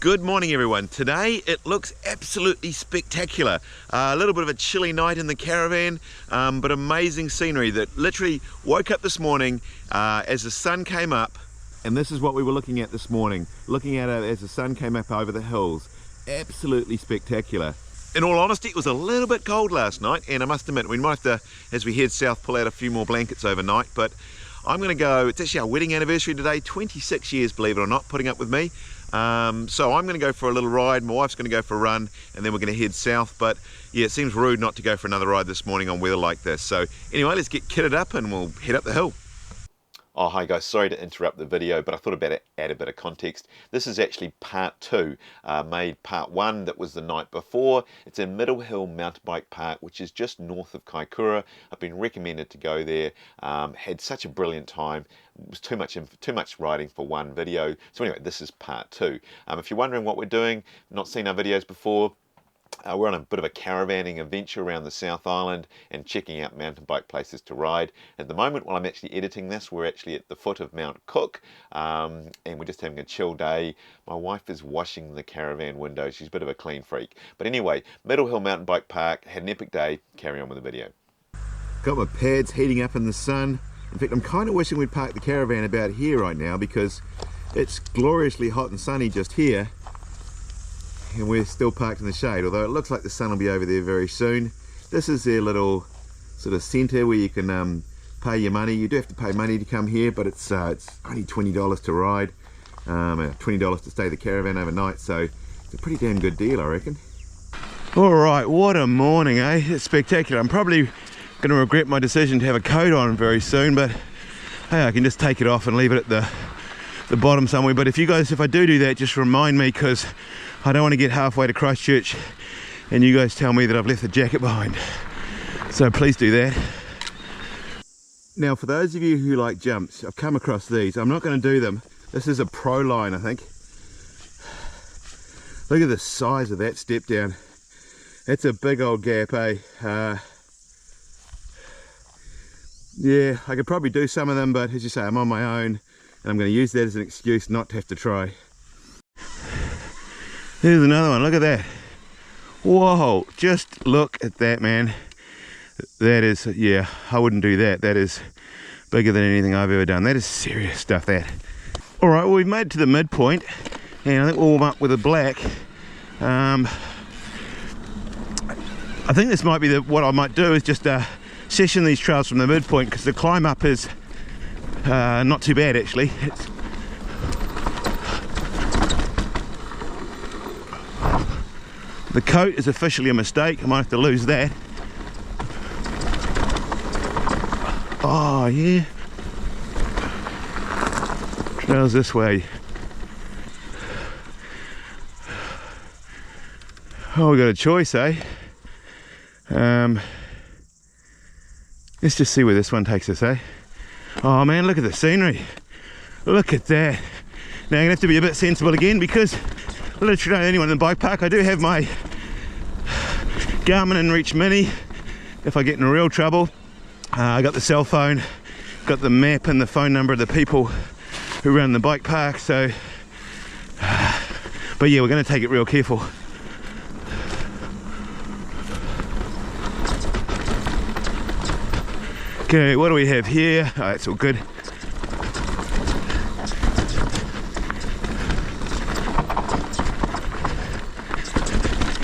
Good morning everyone. Today it looks absolutely spectacular. A little bit of a chilly night in the caravan, but amazing scenery that literally woke up this morning as the sun came up, and this is what we were looking at this morning, looking at it as the sun came up over the hills. Absolutely spectacular. In all honesty, it was a little bit cold last night, and I must admit we might have to, as we head south, pull out a few more blankets overnight, but I'm going to go, it's actually our wedding anniversary today, 26 years, believe it or not, putting up with me. So I'm going to go for a little ride, my wife's going to go for a run, and then we're going to head south. But yeah, it seems rude not to go for another ride this morning on weather like this. So anyway, let's get kitted up and we'll head up the hill. Oh, hi guys, sorry to interrupt the video, but I thought I'd better add a bit of context. This is actually part 2, made part 1 that was the night before. It's in Hill MTB Park, which is just north of Kaikoura. I've been recommended to go there, had such a brilliant time. It was too much riding for one video. So anyway, this is part 2. If you're wondering what we're doing, not seen our videos before, we're on a bit of a caravaning adventure around the South Island and checking out mountain bike places to ride. At the moment, while I'm actually editing this, we're actually at the foot of Mount Cook, and we're just having a chill day. My wife is washing the caravan windows. She's a bit of a clean freak. But anyway, Hill MTB Park, had an epic day. Carry on with the video. Got my pads heating up in the sun. In fact, I'm kind of wishing we'd park the caravan about here right now because it's gloriously hot and sunny just here. And we're still parked in the shade, although it looks like the sun will be over there very soon. This is their little sort of centre where you can pay your money. You do have to pay money to come here, but it's only $20 to ride, $20 to stay the caravan overnight, so it's a pretty damn good deal, I reckon. Alright, what a morning, eh? It's spectacular. I'm probably going to regret my decision to have a coat on very soon, but hey, I can just take it off and leave it at the bottom somewhere. But if I do that, just remind me, because I don't want to get halfway to Christchurch and you guys tell me that I've left the jacket behind. So please do that. Now for those of you who like jumps, I've come across these. I'm not going to do them. This is a Pro line, I think. Look at the size of that step down. That's a big old gap, eh? Yeah, I could probably do some of them, but as you say, I'm on my own and I'm going to use that as an excuse not to have to try. Here's another one, look at that. Whoa, just look at that, man. That is, yeah, I wouldn't do that. That is bigger than anything I've ever done. That is serious stuff, that. All right, well, we've made it to the midpoint, and I think we'll warm up with a black. I think this might be what I might do is just session these trails from the midpoint, because the climb up is not too bad, actually. The coat is officially a mistake. I might have to lose that. Oh yeah. Trails this way. Oh, we got a choice, eh? Let's just see where this one takes us, eh? Oh man, look at the scenery. Look at that. Now I'm gonna have to be a bit sensible again, because literally don't anyone in the bike park. I do have my Garmin InReach Mini if I get in real trouble. I got the cell phone, got the map and the phone number of the people who run the bike park, so but yeah, we're going to take it real careful. Okay, what do we have here? Oh, that's all good.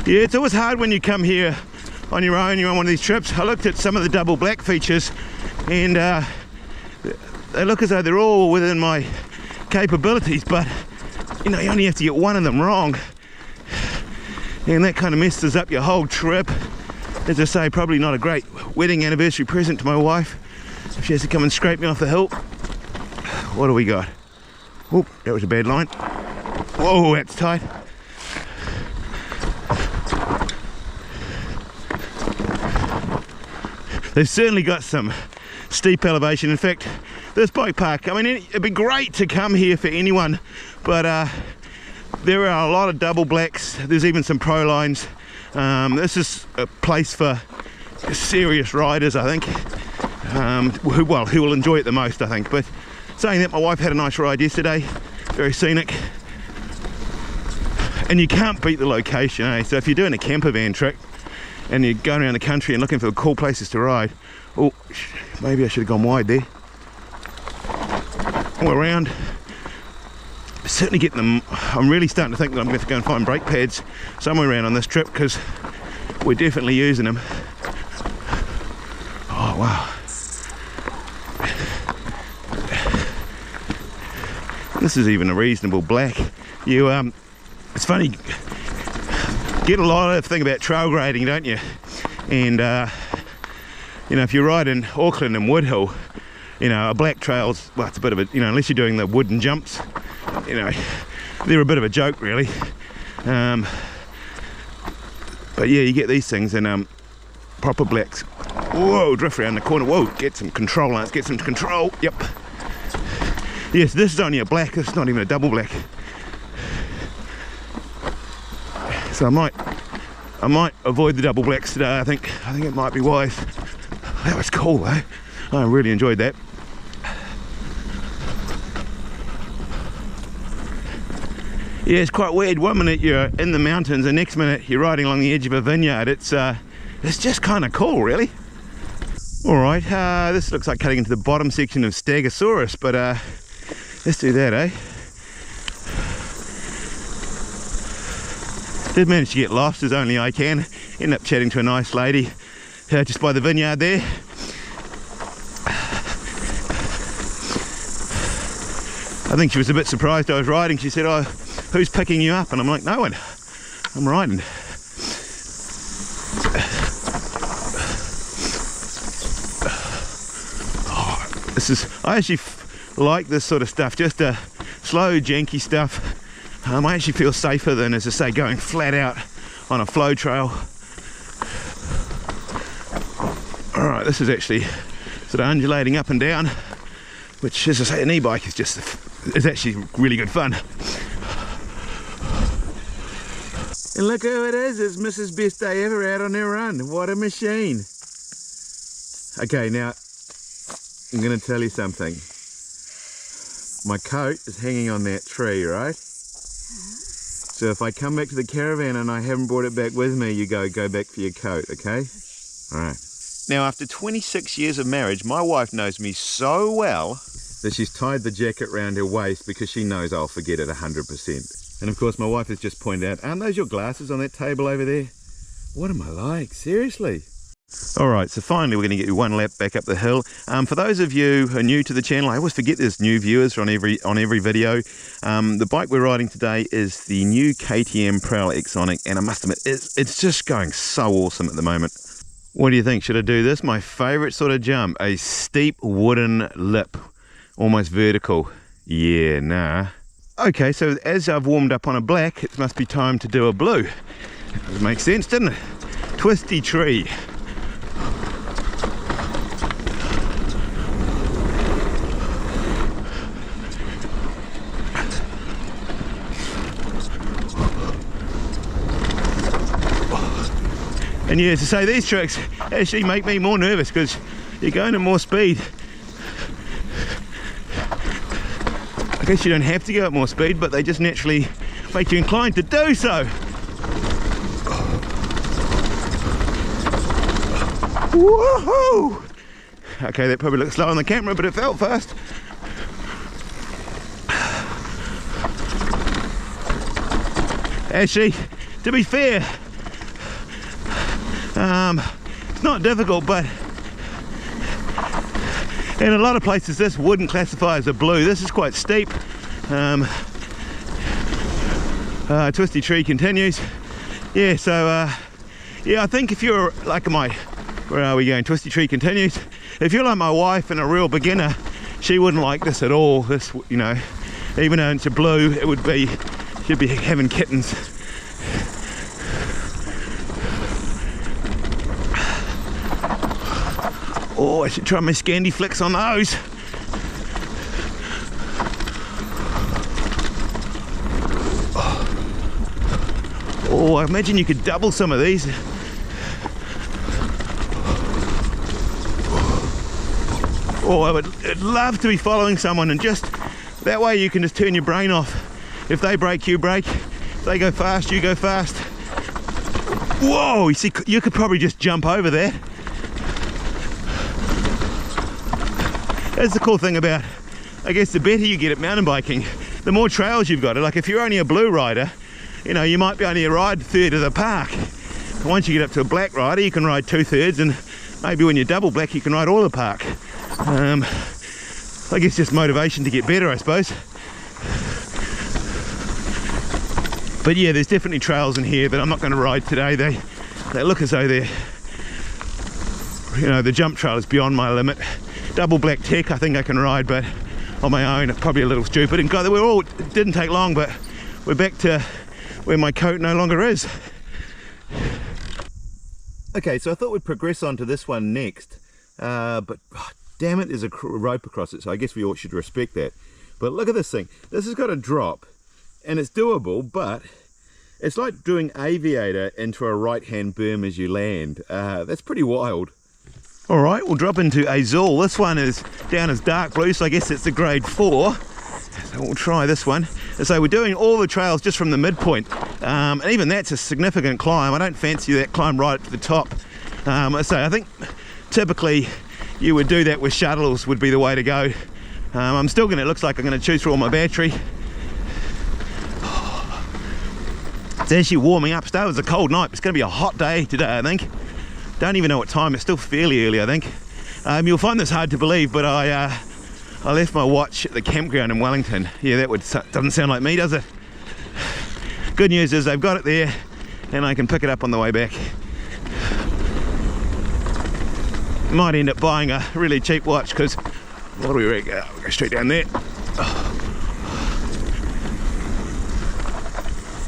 Yeah, it's always hard when you come here on your own, you're on one of these trips. I looked at some of the double black features and they look as though they're all within my capabilities, but you know, you only have to get one of them wrong and that kind of messes up your whole trip. As I say, probably not a great wedding anniversary present to my wife if she has to come and scrape me off the hill. What do we got? Oh, that was a bad line. Whoa, that's tight. They've certainly got some steep elevation. In fact, this bike park, I mean, it'd be great to come here for anyone, but there are a lot of double blacks. There's even some pro lines. This is a place for serious riders, I think, who will enjoy it the most, I think. But saying that, my wife had a nice ride yesterday, very scenic. And you can't beat the location, eh? So if you're doing a camper van trip and you're going around the country and looking for cool places to ride, oh, maybe I should have gone wide there. All around, certainly getting them. I'm really starting to think that I'm going to have to go and find brake pads somewhere around on this trip, because we're definitely using them. Oh wow. This is even a reasonable black. You it's funny, get a lot of thing about trail grading, don't you? And you know, if you ride in Auckland and Woodhill, you know, a black trail's, well, it's a bit of a, you know, unless you're doing the wooden jumps, you know, they're a bit of a joke really. But yeah, you get these things in proper blacks. Whoa, drift around the corner. Whoa, get some control, Lance, get some control. Yep. Yes, this is only a black, it's not even a double black. So I might avoid the double blacks today. I think it might be wise. That was cool though. I really enjoyed that. Yeah, it's quite weird. One minute you're in the mountains, the next minute you're riding along the edge of a vineyard. It's just kind of cool, really. All right, this looks like cutting into the bottom section of Stegosaurus, but let's do that, eh? Did manage to get lost as only I can. Ended up chatting to a nice lady just by the vineyard there. I think she was a bit surprised I was riding. She said, "Oh, who's picking you up?" And I'm like, "No one, I'm riding." Oh, I actually like this sort of stuff, just slow, janky stuff. I actually feel safer than, as I say, going flat out on a flow trail. All right, this is actually sort of undulating up and down, which, as I say, an e-bike is actually really good fun. And look who it is, it's Mrs. Best Day Ever out on her run. What a machine. Okay, now, I'm gonna tell you something. My coat is hanging on that tree, right? So if I come back to the caravan and I haven't brought it back with me, you go back for your coat, okay? All right. Now, after 26 years of marriage, my wife knows me so well that she's tied the jacket around her waist because she knows I'll forget it 100%. And of course, my wife has just pointed out, aren't those your glasses on that table over there? What am I like? Seriously? All right, so finally we're going to get you one lap back up the hill. For those of you who are new to the channel, I always forget there's new viewers on every video. The bike we're riding today is the new KTM Prowl Exonic, and I must admit, it's just going so awesome at the moment. What do you think? Should I do this? My favourite sort of jump, a steep wooden lip, almost vertical. Yeah, nah. Okay, so as I've warmed up on a black, it must be time to do a blue. That makes sense, didn't it? Twisty Tree. And yeah, to say these tricks actually make me more nervous because you're going at more speed. I guess you don't have to go at more speed, but they just naturally make you inclined to do so. Woohoo! Okay, that probably looks slow on the camera, but it felt fast. Actually, to be fair, it's not difficult, but in a lot of places this wouldn't classify as a blue. This is quite steep. Twisty Tree continues. Yeah, so yeah, I think if you're like where are we going? Twisty Tree continues. If you're like my wife and a real beginner, she wouldn't like this at all. This, you know, even though it's a blue, she'd be having kittens. Oh, I should try my Scandi flicks on those. Oh, I imagine you could double some of these. Oh, I'd love to be following someone, and just that way you can just turn your brain off. If they break, you break. If They go fast, you go fast. Whoa, you see, you could probably just jump over there. That's the cool thing about, I guess, the better you get at mountain biking, the more trails you've got. Like if you're only a blue rider, you know, you might be only ride a third of the park. But once you get up to a black rider, you can ride 2/3, and maybe when you're double black, you can ride all the park. I guess just motivation to get better, I suppose. But yeah, there's definitely trails in here that I'm not going to ride today. They look as though they're, you know, the jump trail is beyond my limit. Double black tech, I think I can ride, but on my own, it's probably a little stupid. And God, it didn't take long, but we're back to where my coat no longer is. Okay, so I thought we'd progress on to this one next, but oh, damn it, there's a rope across it, so I guess we all should respect that. But look at this thing. This has got a drop, and it's doable, but it's like doing Aviator into a right-hand berm as you land. That's pretty wild. All right, we'll drop into Azul. This one is down as dark blue, so I guess it's a grade 4. So we'll try this one. And so we're doing all the trails just from the midpoint, and even that's a significant climb. I don't fancy that climb right up to the top. So I think typically you would do that with shuttles would be the way to go. I'm still gonna, it looks like I'm gonna choose for all my battery. It's actually warming up. It was a cold night. It's gonna be a hot day today, I think. Don't even know what time. It's still fairly early, I think. You'll find this hard to believe, but I left my watch at the campground in Wellington. Yeah, that doesn't sound like me, does it? Good news is they've got it there, and I can pick it up on the way back. Might end up buying a really cheap watch, because what do we reckon? We'll go straight down there.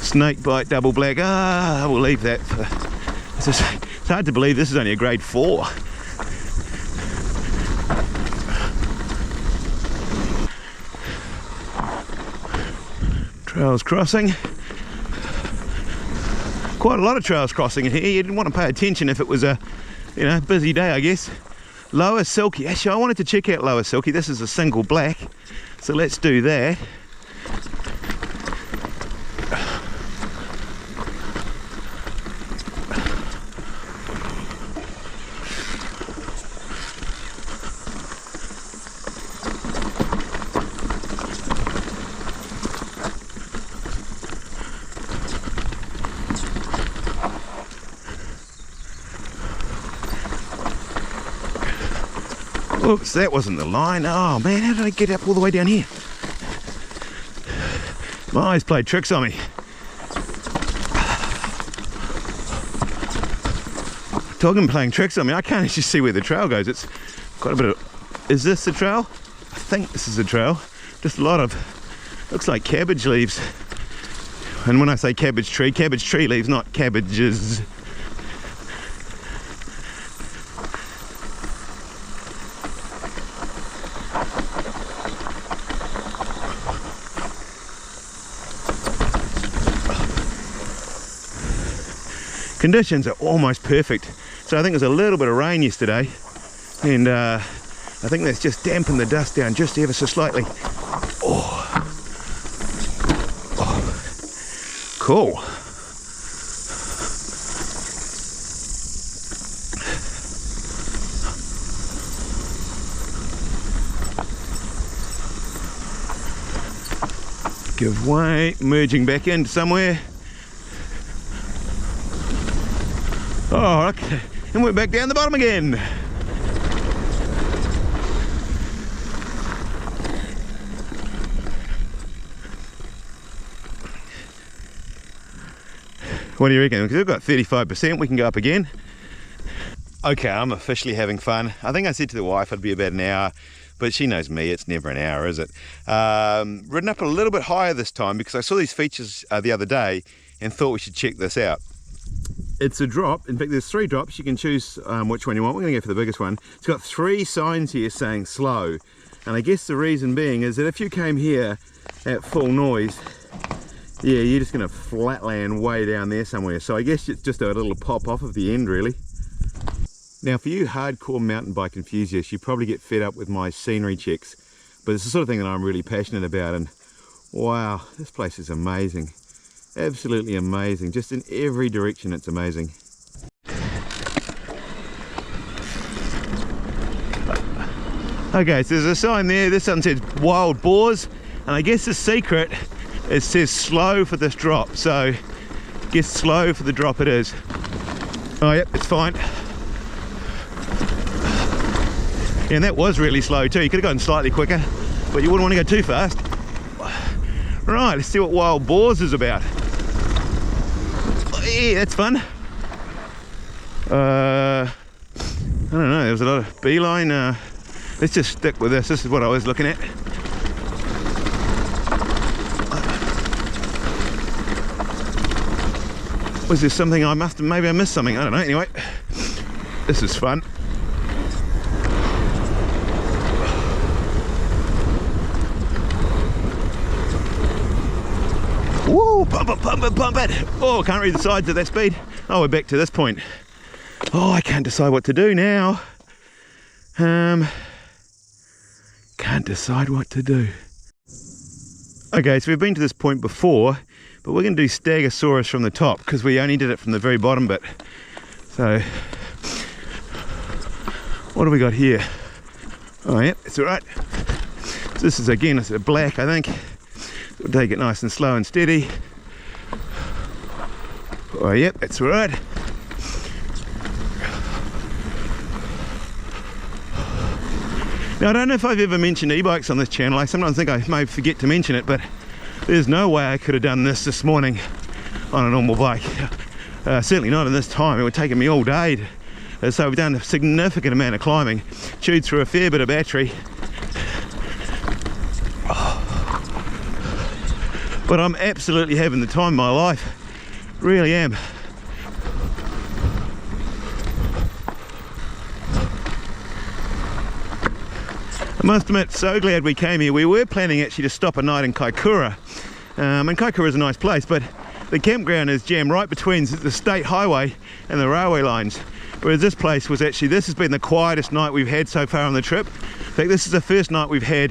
Snake bite double black. We'll leave that for. It's hard to believe this is only a grade 4. Trails crossing. Quite a lot of trails crossing in here. You didn't want to pay attention if it was a, you know, busy day, I guess. Lower Silky. Actually, I wanted to check out Lower Silky. This is a single black, so let's do that. Oops, that wasn't the line. Oh man, how did I get up all the way down here? My eyes played tricks on me. Talking and playing tricks on me, I can't actually see where the trail goes. It's quite a bit of... Is this the trail? I think this is the trail. Just a lot of... looks like cabbage leaves. And when I say cabbage tree leaves, not cabbages. Conditions are almost perfect. So I think there's a little bit of rain yesterday, and I think that's just dampened the dust down just ever so slightly. Oh, cool. Give way, merging back into somewhere. Oh, okay, and we're back down the bottom again. What do you reckon? Because we've got 35%, we can go up again. Okay, I'm officially having fun. I think I said to the wife I'd be about an hour, but she knows me, it's never an hour, is it? Ridden up a little bit higher this time because I saw these features the other day and thought we should check this out. It's a drop. In fact, there's 3 drops. You can choose which one you want. We're going to go for the biggest one. It's got 3 signs here saying slow. And I guess the reason being is that if you came here at full noise, yeah, you're just going to flatland way down there somewhere. So I guess it's just a little pop off of the end, really. Now, for you hardcore mountain bike enthusiasts, you probably get fed up with my scenery checks. But it's the sort of thing that I'm really passionate about. And wow, this place is amazing. Absolutely amazing, just in every direction it's amazing. Okay, so there's a sign there, this one says wild boars, and I guess the secret, it says slow for this drop, so I guess slow for the drop it is. Oh yep, it's fine. Yeah, and that was really slow too, you could have gone slightly quicker, but you wouldn't want to go too fast. Right, let's see what wild boars is about. Oh, yeah, that's fun. I don't know, there's a lot of beeline. Let's just stick with this. This is what I was looking at. Was there something I must have, maybe I missed something, I don't know. Anyway, this is fun. Woo, pump it, pump it, pump it. Oh, I can't read the sides at that speed. Oh, we're back to this point. Oh, I can't decide what to do now. Can't decide what to do. Okay, so we've been to this point before, but we're going to do Stegosaurus from the top because we only did it from the very bottom bit. So, what do we got here? Oh, yeah, it's all right. So this is again, it's a black, I think. We'll take it nice and slow and steady. Oh, yep, that's all right. Now, I don't know if I've ever mentioned e-bikes on this channel. I sometimes think I may forget to mention it, but there's no way I could have done this morning on a normal bike. Certainly not in this time. It would have taken me all day. So we've done a significant amount of climbing, chewed through a fair bit of battery. But I'm absolutely having the time of my life. Really am. I must admit, so glad we came here. We were planning actually to stop a night in Kaikoura. And Kaikoura is a nice place, but the campground is jammed right between the state highway and the railway lines. Whereas this place was actually, this has been the quietest night we've had so far on the trip. In fact, this is the first night we've had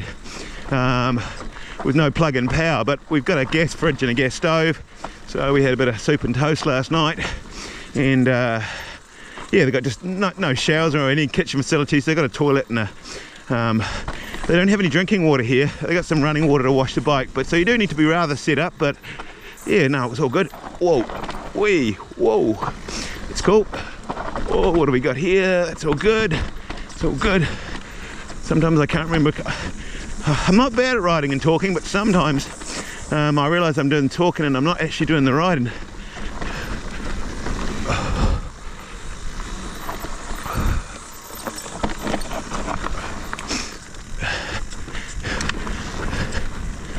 with no plug-in power, but we've got a gas fridge and a gas stove. So we had a bit of soup and toast last night. And yeah, they've got just no showers or any kitchen facilities. They've got a toilet and a they don't have any drinking water here. They got some running water to wash the bike, but so you do need to be rather set up. But yeah, no, it was all good. Whoa, wee, whoa, it's cool. Oh, what do we got here? That's all good. It's all good. Sometimes I can't remember. I'm not bad at riding and talking, but sometimes I realise I'm doing talking and I'm not actually doing the riding.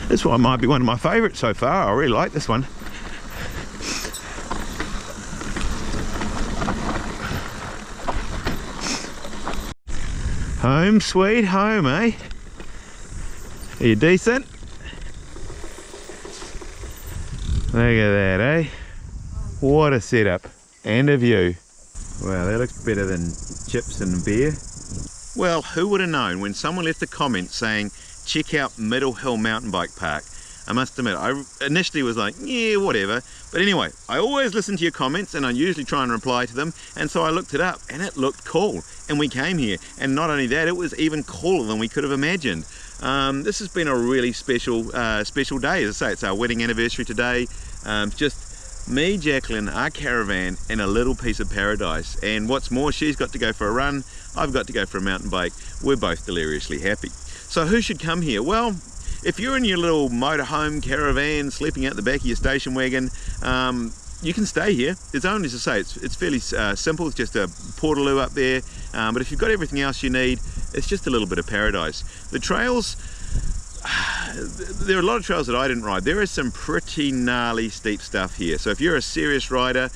This one might be one of my favourites so far. I really like this one. Home sweet home, eh? Are you decent? Look at that, eh? What a setup and a view. Wow, that looks better than chips and beer. Well, who would have known when someone left a comment saying check out Middle Hill Mountain Bike Park. I must admit, I initially was like, yeah, whatever. But anyway, I always listen to your comments and I usually try and reply to them. And so I looked it up and it looked cool. And we came here. And not only that, it was even cooler than we could have imagined. This has been a really special day. As I say, it's our wedding anniversary today. Just me, Jacqueline, our caravan, and a little piece of paradise. And what's more, she's got to go for a run. I've got to go for a mountain bike. We're both deliriously happy. So who should come here? Well, if you're in your little motorhome caravan, sleeping out the back of your station wagon, you can stay here. It's only, as I say, it's fairly simple. It's just a portaloo up there. But if you've got everything else you need, it's just a little bit of paradise. The trails, there are a lot of trails that I didn't ride. There is some pretty gnarly steep stuff here. So if you're a serious rider,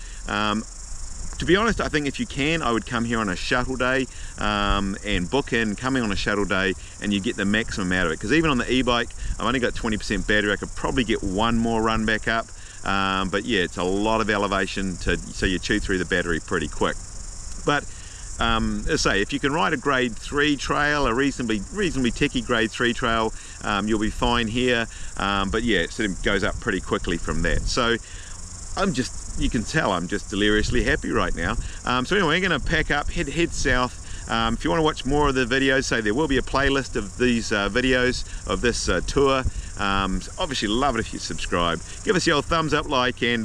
to be honest, I think if you can, I would come here on a shuttle day and book in coming on a shuttle day, and you get the maximum out of it. Because even on the e-bike, I've only got 20% battery. I could probably get one more run back up. But yeah, it's a lot of elevation, so you chew through the battery pretty quick. But as I say, if you can ride a grade 3 trail, a reasonably techy grade 3 trail, you'll be fine here. But yeah, it sort of goes up pretty quickly from that. So you can tell I'm just deliriously happy right now. So anyway, we're going to pack up, head south. If you want to watch more of the videos, so there will be a playlist of these videos of this tour. Obviously love it if you subscribe. Give us the old thumbs up, like, and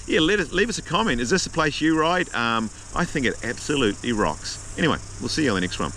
yeah, leave us a comment. Is this a place you ride? I think it absolutely rocks. Anyway, we'll see you on the next one.